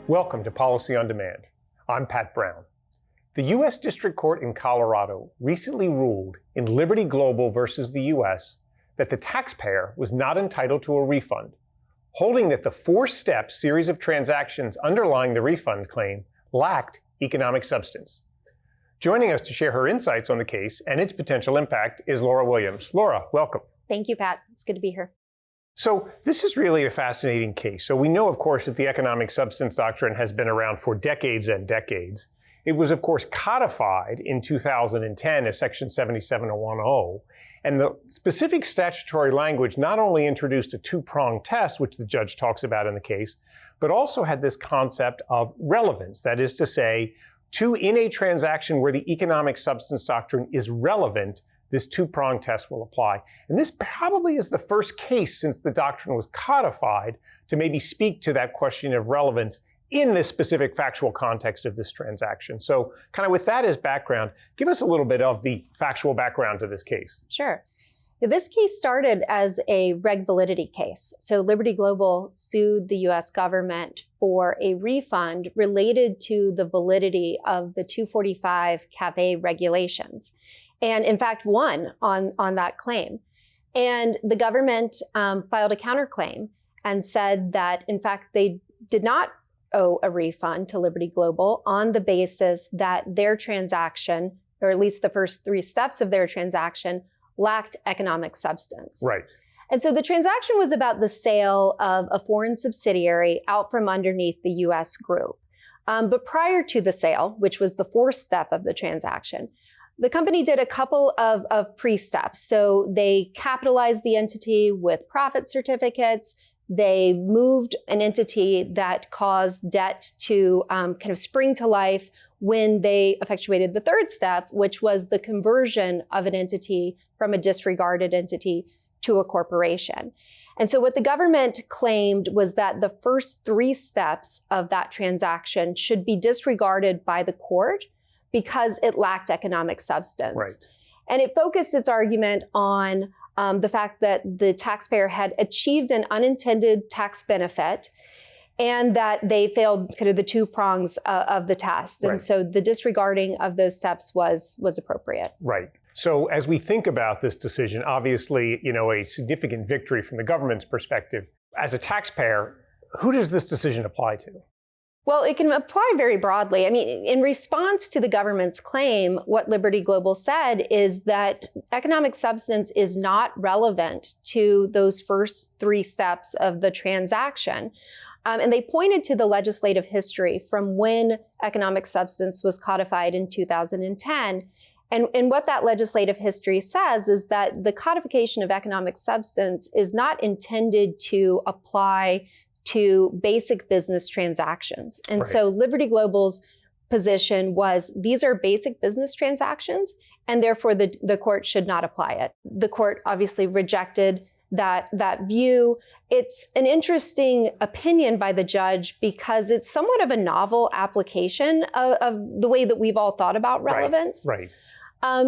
Welcome to Policy on Demand. I'm Pat Brown. The U.S. District Court in Colorado recently ruled in Liberty Global versus the U.S. that the taxpayer was not entitled to a refund, holding that the four-step series of transactions underlying the refund claim lacked economic substance. Joining us to share her insights on the case and its potential impact is Laura Williams. Laura, welcome. Thank you, Pat. It's good to be here. So this is really a fascinating case. So we know, of course, that the economic substance doctrine has been around for decades and decades. It was, of course, codified in 2010 as Section 77010. And the specific statutory language not only introduced a two-pronged test, which the judge talks about in the case, but also had this concept of relevance. That is to say, in a transaction where the economic substance doctrine is relevant, this two-pronged test will apply. And this probably is the first case since the doctrine was codified to maybe speak to that question of relevance in this specific factual context of this transaction. So kind of with that as background, give us a little bit of the factual background to this case. Sure. This case started as a reg validity case. So Liberty Global sued the U.S. government for a refund related to the validity of the 245 CAFE regulations. And in fact, won on that claim. And the government filed a counterclaim and said that, in fact, they did not owe a refund to Liberty Global on the basis that their transaction, or at least the first three steps of their transaction, lacked economic substance. Right. And so the transaction was about the sale of a foreign subsidiary out from underneath the U.S. group. But prior to the sale, which was the fourth step of the transaction, the company did a couple of pre-steps. So they capitalized the entity with profit certificates. They moved an entity that caused debt to kind of spring to life when they effectuated the third step, which was the conversion of an entity from a disregarded entity to a corporation. And so what the government claimed was that the first three steps of that transaction should be disregarded by the court because it lacked economic substance. Right. And it focused its argument on the fact that the taxpayer had achieved an unintended tax benefit and that they failed kind of the two prongs of the test. Right. And so the disregarding of those steps was appropriate. Right. So as we think about this decision, obviously, a significant victory from the government's perspective. As a taxpayer, who does this decision apply to? Well, it can apply very broadly. I mean, in response to the government's claim, what Liberty Global said is that economic substance is not relevant to those first three steps of the transaction. And they pointed to the legislative history from when economic substance was codified in 2010. And what that legislative history says is that the codification of economic substance is not intended to apply to basic business transactions. And Right. so Liberty Global's position was these are basic business transactions, and therefore the court should not apply it. The court obviously rejected that view. It's an interesting opinion by the judge because it's somewhat of a novel application of the way that we've all thought about relevance. Right.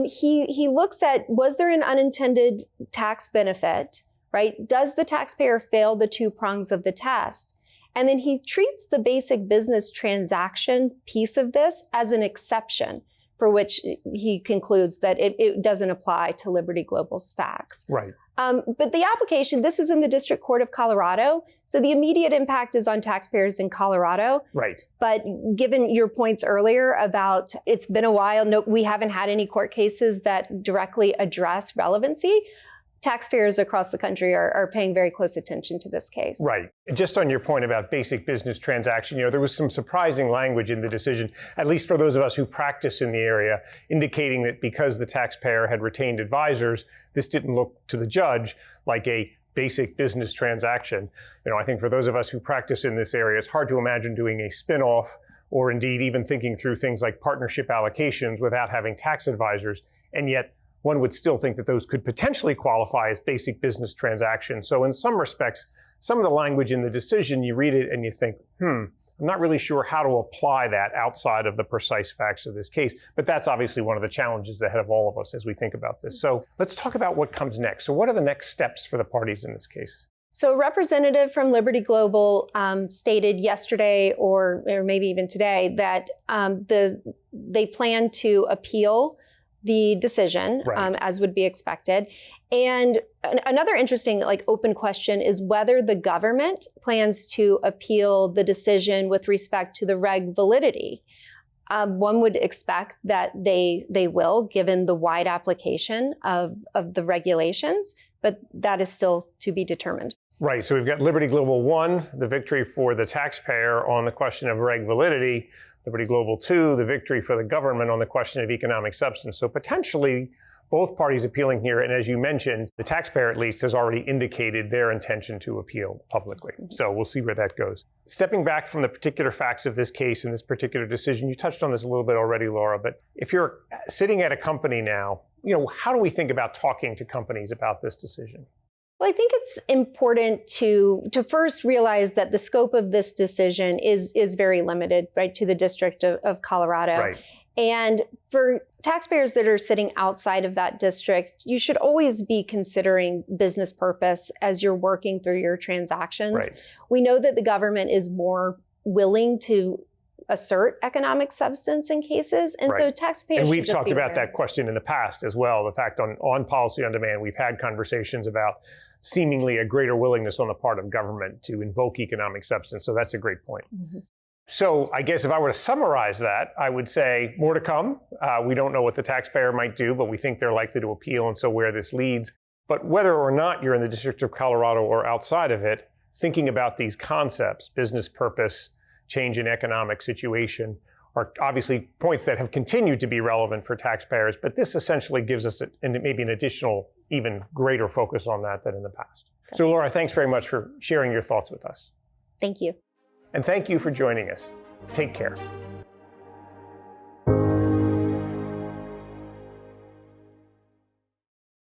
He looks at, was there an unintended tax benefit? Right? Does the taxpayer fail the two prongs of the test? And then he treats the basic business transaction piece of this as an exception for which he concludes that it doesn't apply to Liberty Global's facts. Right. But the application, this is in the District Court of Colorado, so the immediate impact is on taxpayers in Colorado. Right. But given your points earlier about it's been a while, no, we haven't had any court cases that directly address relevancy. Taxpayers across the country are paying very close attention to this case. Right. Just on your point about basic business transaction, there was some surprising language in the decision, at least for those of us who practice in the area, indicating that because the taxpayer had retained advisors, this didn't look to the judge like a basic business transaction. I think for those of us who practice in this area, it's hard to imagine doing a spin-off or indeed even thinking through things like partnership allocations without having tax advisors. And yet one would still think that those could potentially qualify as basic business transactions. So in some respects, some of the language in the decision, you read it and you think, I'm not really sure how to apply that outside of the precise facts of this case, but that's obviously one of the challenges ahead of all of us as we think about this. So let's talk about what comes next. So what are the next steps for the parties in this case? So a representative from Liberty Global stated yesterday, or maybe even today, that they plan to appeal the decision, Right. as would be expected. And another interesting, open question is whether the government plans to appeal the decision with respect to the reg validity. One would expect that they will, given the wide application of the regulations, but that is still to be determined. Right, so we've got Liberty Global 1, the victory for the taxpayer on the question of reg validity. Liberty Global 2, the victory for the government on the question of economic substance. So potentially both parties appealing here. And as you mentioned, the taxpayer at least has already indicated their intention to appeal publicly. So we'll see where that goes. Stepping back from the particular facts of this case and this particular decision, you touched on this a little bit already, Laura, but if you're sitting at a company now, how do we think about talking to companies about this decision? Well, I think it's important to first realize that the scope of this decision is very limited, right, to the District of Colorado. Right. And for taxpayers that are sitting outside of that district, you should always be considering business purpose as you're working through your transactions. Right. We know that the government is more willing to assert economic substance in cases, and so Right. taxpayers And should we've just talked be about aware. that question in the past as well. The fact on policy on demand, we've had conversations about seemingly a greater willingness on the part of government to invoke economic substance. So that's a great point. Mhm. So I guess if I were to summarize that, I would say more to come. We don't know what the taxpayer might do, but we think they're likely to appeal, and so where this leads. But whether or not you're in the District of Colorado or outside of it, thinking about these concepts, business purpose, change in economic situation, are obviously points that have continued to be relevant for taxpayers, but this essentially gives us maybe an additional, even greater focus on that than in the past. So Laura, thanks very much for sharing your thoughts with us. Thank you. And thank you for joining us. Take care.